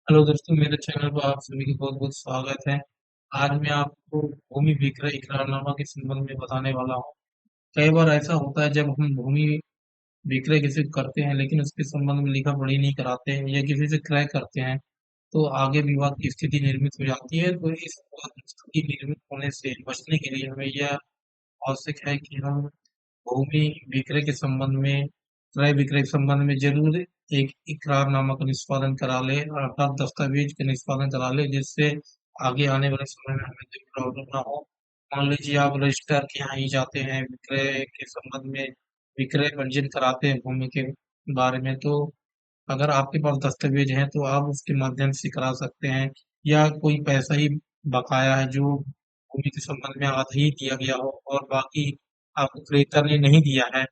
Hello दोस्तों, मेरे channel पर आप सभी का बहुत बहुत स्वागत है। आज मैं आपको भूमि विक्रय इकरारनामा के संबंध में बताने वाला हूँ। कई बार ऐसा होता है जब हम भूमि विक्रय किसी को करते हैं लेकिन उसके संबंध में लिखा पढ़ी नहीं कराते हैं या किसी से क्रय करते हैं तो आगे विवाद की स्थिति निर्मित हो जाती है। तो इस विवाद की स्थिति निर्मित होने से बचने के लिए हमें यह आवश्यक है कि हम भूमि विक्रय के संबंध में, क्रय विक्रय के संबंध में ज़रूर एक इकरारनामा का निष्पादन करा लें, अर्थात दस्तावेज का निष्पादन करा लें, जिससे आगे आने वाले समय में हमें कोई प्रॉब्लम ना हो। मान लीजिए आप रजिस्ट्रार के यहाँ ही जाते हैं, विक्रय के संबंध में विक्रय पंजीयन कराते हैं भूमि के बारे में, तो अगर आपके पास दस्तावेज हैं तो आप उसके माध्यम से करा सकते हैं। या कोई पैसा ही बकाया है जो भूमि के संबंध में आधा ही दिया गया हो और बाकी आपको क्रेता ने नहीं दिया है,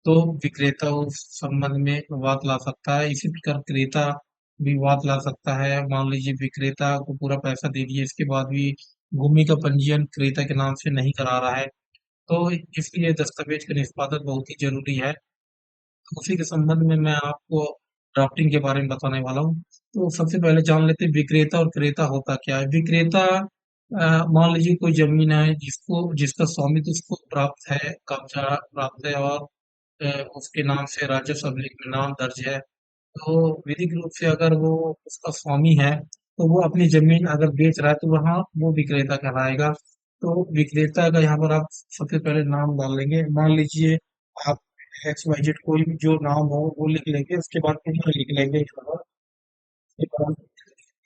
तो विक्रेता उस संबंध में विवाद ला सकता है। इसी प्रकार क्रेता भी विवाद ला सकता है। मान लीजिए विक्रेता को पूरा पैसा दे दिए, इसके बाद भी भूमि का पंजीयन क्रेता के नाम से नहीं करा रहा है, तो इसलिए दस्तावेज का निष्पादन बहुत ही जरूरी है। उसी के संबंध में मैं आपको ड्राफ्टिंग के बारे में बताने वाला हूँ। तो सबसे पहले जान लेते हैं विक्रेता और क्रेता होता क्या है। विक्रेता, मान लीजिए कोई जमीन है जिसको जिसका स्वामित्व उसको प्राप्त है, कब्जा प्राप्त है और अ, उसके नाम से राजस्व अभिलेख में नाम दर्ज है। तो विधिक रूप से अगर वो उसका स्वामी है तो वो अपनी जमीन अगर बेच रहा है तो वहाँ वो विक्रेता कहलाएगा। तो विक्रेता का यहाँ पर आप सबसे पहले नाम डाल लेंगे। मान लीजिए आप एक्स वाई जेड कोई भी जो नाम हो वो लिख लेंगे, उसके बाद उम्र लिख लेंगे यहाँ पर। उसके बाद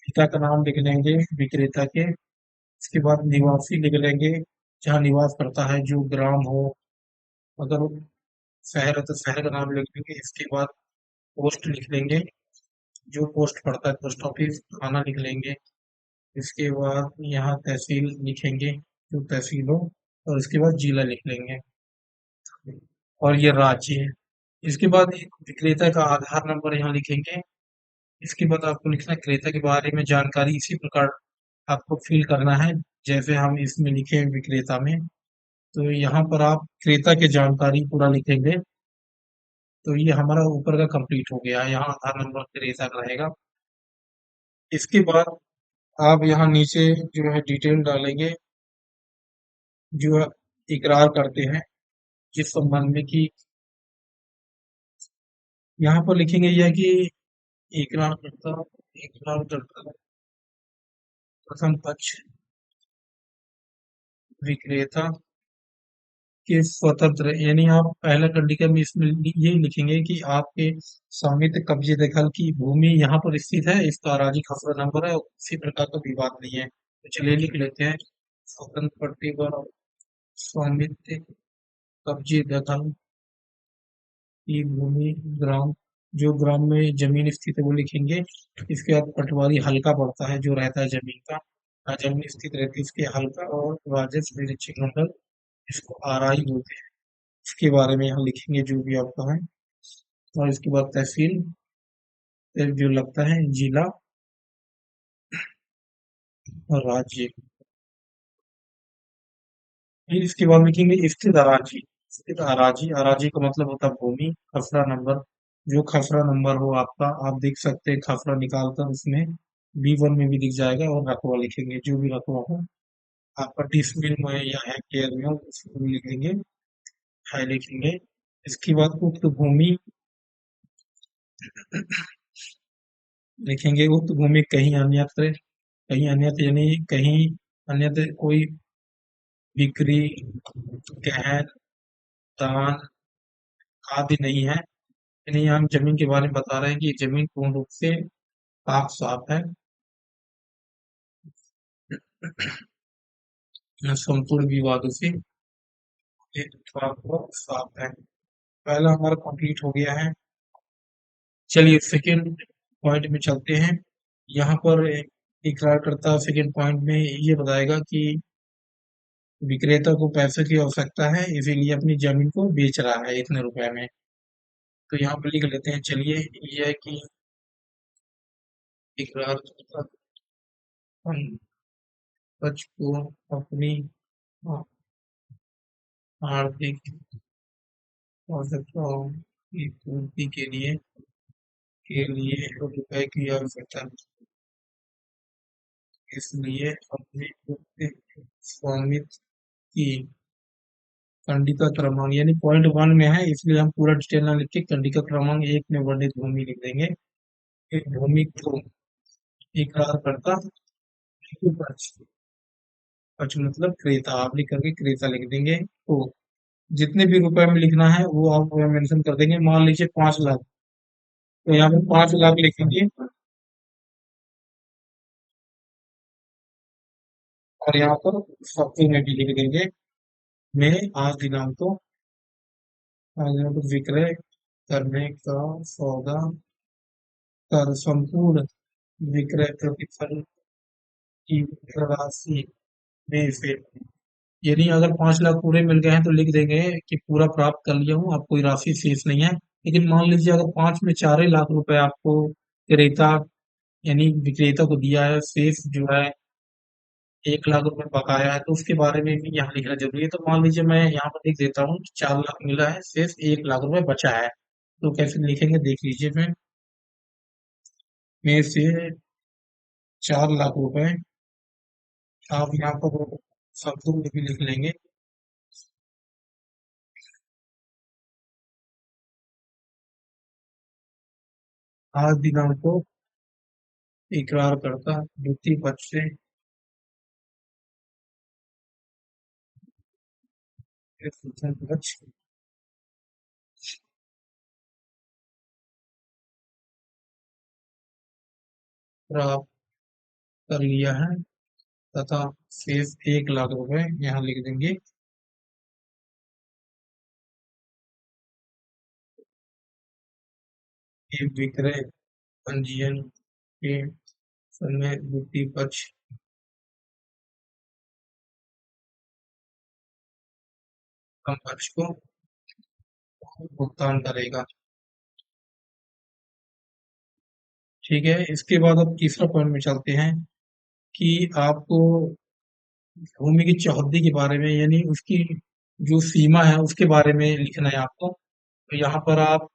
पिता का नाम लिख लेंगे विक्रेता के। उसके बाद निवासी लिख लेंगे, जहाँ निवास करता है, जो ग्राम हो। अगर वो शहर है तो शहर का नाम लिख लेंगे। इसके बाद पोस्ट लिख लेंगे, जो पोस्ट पड़ता है पोस्ट ऑफिस, थाना लिख लेंगे। इसके बाद यहाँ तहसील लिखेंगे, जो तहसील हो। और इसके बाद जिला लिख लेंगे और ये राज्य है। इसके बाद एक विक्रेता का आधार नंबर यहाँ लिखेंगे। इसके बाद आपको लिखना है क्रेता के बारे में जानकारी, इसी प्रकार आपको फिल करना है जैसे हम इसमें लिखे हैं विक्रेता में। तो यहाँ पर आप क्रेता की जानकारी पूरा लिखेंगे। तो ये हमारा ऊपर का कंप्लीट हो गया। यहाँ आधार नंबर क्रेता का रहेगा। इसके बाद आप यहाँ नीचे जो है डिटेल डालेंगे, जो इकरार करते हैं जिस संबंध में कि यहाँ पर लिखेंगे यह कि इकरार करता प्रथम पक्ष विक्रेता के स्वतंत्र, यानी आप पहला कंडीशन में इसमें ये लिखेंगे कि आपके स्वामित्व कब्जे दखल की भूमि यहाँ पर स्थित है, इसका अराजी खसरा नंबर है और किसी प्रकार का विवाद नहीं है। तो चलिए लिख लेते हैं, स्वतंत्र प्रतिवर स्वामित्व कब्जे दखल की भूमि ग्राम, जो ग्राम में जमीन स्थित है वो लिखेंगे। इसके बाद पटवारी हल्का पड़ता है जो रहता है जमीन का, जमीन स्थित रहती है इसके हल्का, और राजस्व निरीक्षक मंडल, इसको आरआई बोलते हैं। इसके बारे में यहाँ लिखेंगे जो भी आपका है। और इसके बाद तहसील, फिर जो लगता है जिला और राज्य। फिर इसके बाद लिखेंगे स्थित अराजी। स्थित अराजी, अराजी का मतलब होता है भूमि। खसरा नंबर, जो खसरा नंबर हो आपका, आप देख सकते हैं खसरा निकाल कर उसमें B1 में भी दिख जाएगा। और रकबा लिखेंगे, जो भी रकबा हो आपका, डिसमिल में या हेक्टेयर में हो उसको भी लिखेंगे, है लिखेंगे। इसके बाद उक्त भूमि लिखेंगे, उक्त भूमि कहीं अन्यत्र यानी कहीं अन्यत्र कोई बिक्री, गहन, दान आदि नहीं है। यानी हम जमीन के बारे में बता रहे हैं कि जमीन पूर्ण रूप से पाक साफ है, संपूर्ण विवादों से साफ है। पहला हमारा कंप्लीट हो गया है। चलिए सेकंड पॉइंट में चलते हैं। यहाँ पर इकरारकर्ता सेकंड पॉइंट में ये बताएगा कि विक्रेता को पैसे की आवश्यकता है, इसीलिए अपनी जमीन को बेच रहा है इतने रुपए में। तो यहाँ पर लिख लेते हैं, चलिए ये है कि इकरारकर्ता पक्ष को अपनी आर्थिक आवश्यकताओं की पूर्ति के लिए रुपए की आवश्यकता है। इसलिए अपने स्वामित्व की कंडिका क्रमांक यानी पॉइंट वन में है, इसलिए हम पूरा डिटेल ना लिख के कंडिका क्रमांक एक में वर्णित भूमि लिख देंगे। एक भूमि को इकरार करता पक्ष, पक्ष मतलब क्रेता, आप लिख करके क्रेता लिख देंगे। तो जितने भी रुपए में लिखना है वो आप मेंशन कर देंगे। मान लीजिए 5 लाख, तो यहाँ पे 5 लाख लिखेंगे और यहाँ पर शब्दों में भी लिख देंगे। मैं आज दिनांक को विक्रय करने का सौदा कर संपूर्ण विक्रय प्रतिफल की राशि में से, यानी अगर 5 लाख पूरे मिल गए हैं तो लिख देंगे कि पूरा प्राप्त कर लिया हूँ, अब कोई राशि शेष नहीं है। लेकिन मान लीजिए अगर पांच में 4 लाख रुपए आपको क्रेता यानी विक्रेता को दिया है, शेष जो है 1 लाख रुपए बकाया है, तो उसके बारे में भी यहाँ लिखना जरूरी है। तो मान लीजिए मैं यहाँ पर लिख देता हूँ 4 लाख मिला है, शेष 1 लाख रुपए बचा है। तो कैसे लिखेंगे देख लीजिए। में से 4 लाख रुपए आप यहाँ पर शब्दों में भी लिख लेंगे। आज दिनांक को इकरार करता द्वितीय पक्ष से प्रथम पक्ष प्राप्त कर लिया है तथा शेष 1 लाख रुपए यहाँ लिख देंगे। ये विक्रय पंजीयन के समय द्वितीय पक्ष प्रथम पक्ष को भुगतान करेगा। ठीक है, इसके बाद अब तीसरा पॉइंट में चलते हैं कि आपको भूमि की चौहद्दी के बारे में यानी उसकी जो सीमा है उसके बारे में लिखना है आपको। तो यहाँ पर आप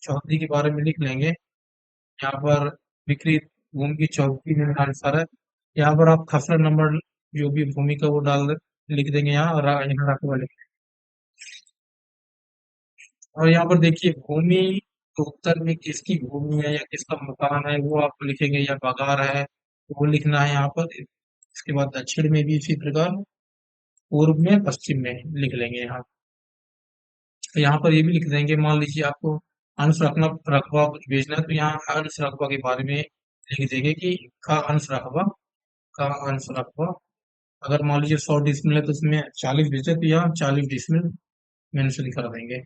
चौहद्दी के बारे में लिख लेंगे। यहाँ पर विक्री भूमि की चौहद्दी में आंसर है। यहाँ पर आप खसरा नंबर जो भी भूमि का वो डाल लिख देंगे यहाँ, और यहाँ रकबा लिख। और यहाँ पर देखिए भूमि तो उत्तर में किसकी भूमि है या किसका मकान है वो आप लिखेंगे, या बगार है वो लिखना है यहाँ पर। इसके बाद दक्षिण में भी इसी प्रकार, पूर्व में पश्चिम में लिख लेंगे यहाँ। तो यहाँ पर ये भी लिख देंगे, मान लीजिए आपको अंश रखना रकबा कुछ बेचना है तो यहाँ अंश रकबा के बारे में लिख देंगे कि का अंश रकबा अगर मान लीजिए 100 डिसमिल है तो उसमें 40 बेचे तो यहाँ 40 डिसमिल मेंशन कर देंगे।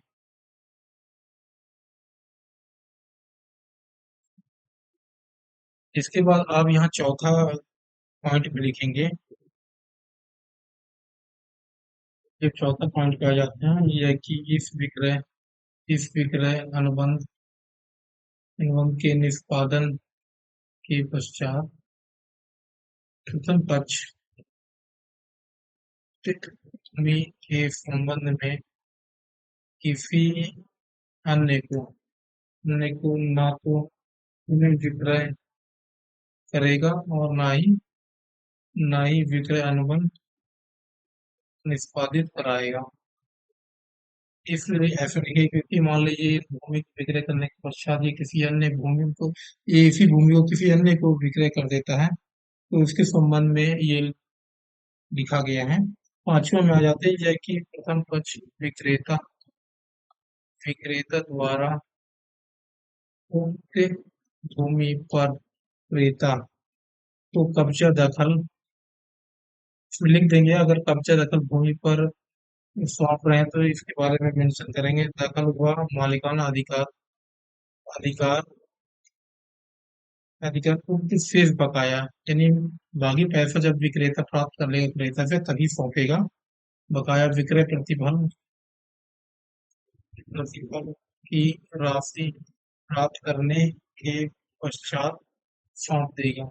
इसके बाद आप यहाँ चौथा पॉइंट भी लिखेंगे। ये चौथा पॉइंट पे आ जाते हैं, ये है कि इस विक्रय अनुबंध के निष्पादन के पश्चात प्रथम पक्ष स्थित भूमि के संबंध में किसी अन्य को ना तो पुनः विक्रय करेगा और ना ही विक्रय अनुबंध निष्पादित कराएगा। इसलिए ऐसा लिखे क्योंकि मान लीजिए भूमि को विक्रय करने के पश्चात ये किसी अन्य भूमि को ये इसी भूमि को किसी अन्य को विक्रय कर देता है, तो उसके संबंध में ये लिखा गया है। पांचवा में आ जाते हैं यह कि प्रथम पक्ष विक्रेता विक्रेता द्वारा उक्त भूमि पर क्रेता को कब्जा दखल इसमें लिख देंगे। अगर कब्जा दखल भूमि पर सौंप रहे हैं तो इसके बारे में मेंशन करेंगे, दखल हुआ मालिकाना अधिकार अधिकार उक्त शेष बकाया, यानी बाकी पैसा जब विक्रेता प्राप्त कर लेगा क्रेता से तभी सौंपेगा। बकाया विक्रय प्रतिफल की राशि प्राप्त करने के पश्चात सौंप देगा।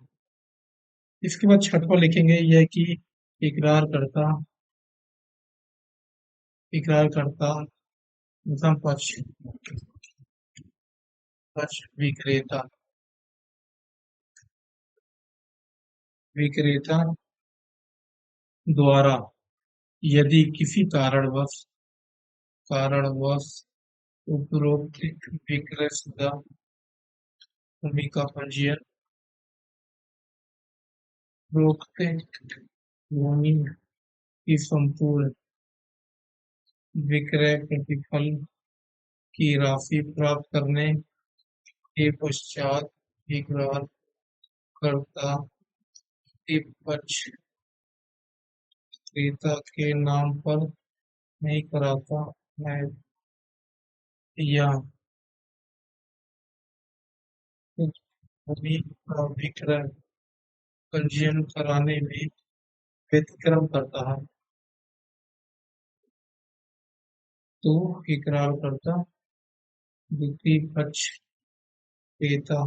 इसके बाद छठवा लिखेंगे यह कि इकरार करता इकरार करता प्रथम पक्ष विक्रेता विक्रेता द्वारा यदि किसी कारणवश उपरोक्त विक्रय शुदा भूमि का पंजीयन उपरोक्त भूमि की संपूर्ण विक्रय प्रतिफल की राशि प्राप्त करने के पश्चात इकरारकर्ता के पक्ष क्रेता के नाम पर नहीं कराता है या उस भूमि का विक्रय पंजीयन कराने में व्यतिक्रम करता है तो इकरारकर्ता द्वितीय पक्ष क्रेता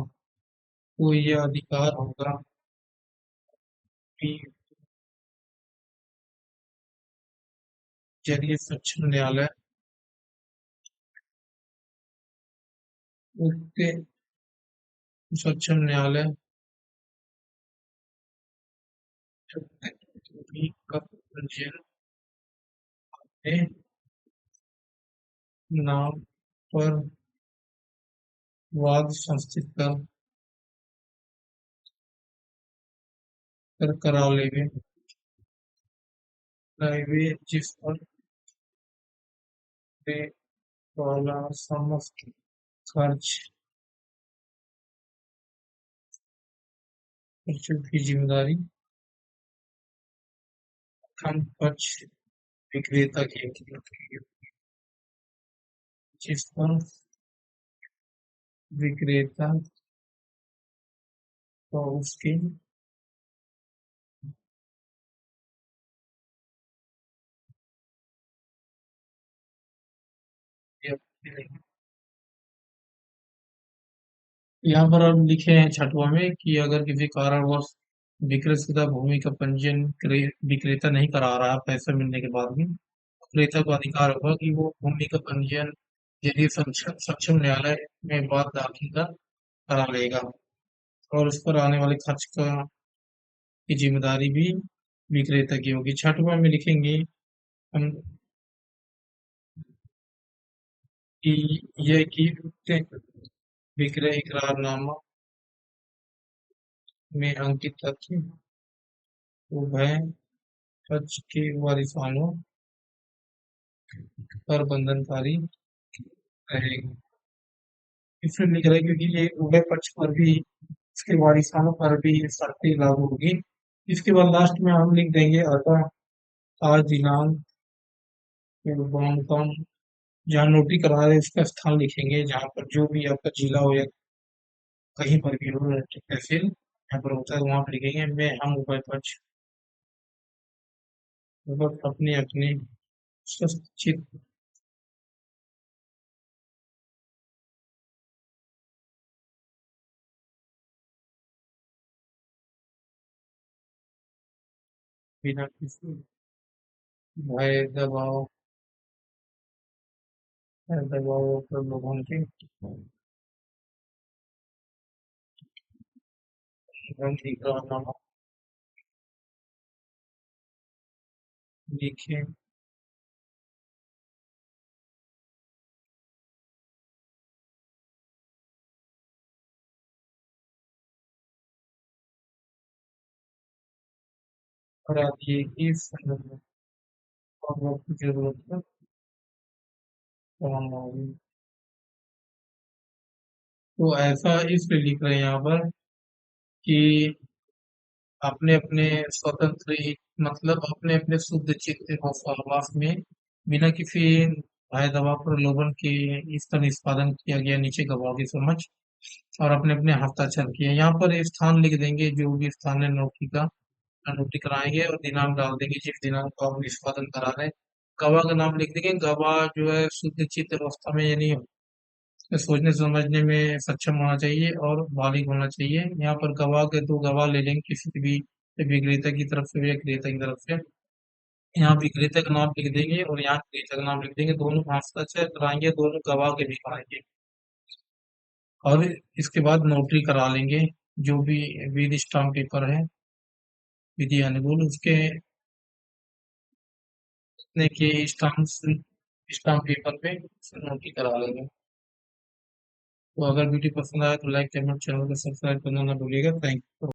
को यह अधिकार होगा कि जरिए उसके सक्षम न्यायालय भूमि का पंजीयन अपने नाम पर वाद संस्थित कर करा लेवे जिस पर वे वाला समस्त खर्चों की जिम्मेदारी प्रथम पक्ष विक्रेता की होगी जिस पर विक्रेता को उसकी यहाँ पर अब लिखे हैं छठवा में कि अगर किसी कारणवश विक्रयशीला भूमि का पंजीयन विक्रेता नहीं करा रहा पैसा मिलने के बाद भी विक्रेता को अधिकार होगा कि वो भूमि का पंजीयन यदि सक्षम न्यायालय में बात दाखिल कर करा लेगा और उस पर आने वाले खर्च की जिम्मेदारी भी विक्रेता की होगी। छठवा में लिखेंगे हम कि यह कि उक्त विक्रय इकरारनामा में अंकित तथ्य उभय पक्ष के वारिसानों पर बंधनकारी रहेगा। इसमें लिख रहा है क्योंकि ये उभय पक्ष पर भी इसके वारिसानों पर भी ये शर्तें लागू होगी। इसके बाद लास्ट में हम लिख देंगे अतः आज दिनांक कौन जहाँ नोटरी करा रहे उसका स्थान लिखेंगे जहाँ पर जो भी आपका जिला हो या कहीं पर भी हो तहसील यहाँ पर होता है वहाँ पर लिखेंगे मैं हम उभय पक्ष अपने अपने चित बिना किसी भय दबाव प्रलोभन के इकरारनामा लिखे करा दिए इस संदर्भ में और वक्त की जरूरत है तमाम होगी। तो ऐसा इसलिए लिख रहे हैं यहाँ पर कि अपने अपने स्वतंत्र मतलब अपने अपने शुद्ध चित्त और सहवास में बिना किसी भय दबाव प्रलोभन के इसका निष्पादन किया गया नीचे गवाह की समझ और अपने अपने हस्ताक्षर किए यहाँ पर ये स्थान लिख देंगे जो भी स्थान है नौकरी का नोटरी कराएंगे और दिनांक डाल देंगे जिस दिनांक को आप निष्पादन करा रहे हैं गवाह का नाम लिख देंगे गवाह जो है शुद्ध चित्त अवस्था में यानी सोचने समझने में सक्षम होना चाहिए और बालिग होना चाहिए। यहाँ पर गवाह के दो गवाह ले लेंगे किसी भी विक्रेता की तरफ से या क्रेता की तरफ से। यहाँ विक्रेता का नाम लिख देंगे और यहाँ क्रेता का नाम लिख देंगे दोनों हस्ताक्षर कराएंगे दोनों गवाह के भी कराएंगे और इसके बाद नोटरी करा लेंगे जो भी विधि स्टाम्प पेपर है विधि अनुकूल उसके ने के स्टाम्प पेपर पे नोटी करा लेंगे। तो अगर वीडियो पसंद आए तो लाइक कमेंट चैनल को सब्सक्राइब करना ना भूलिएगा। Thank you.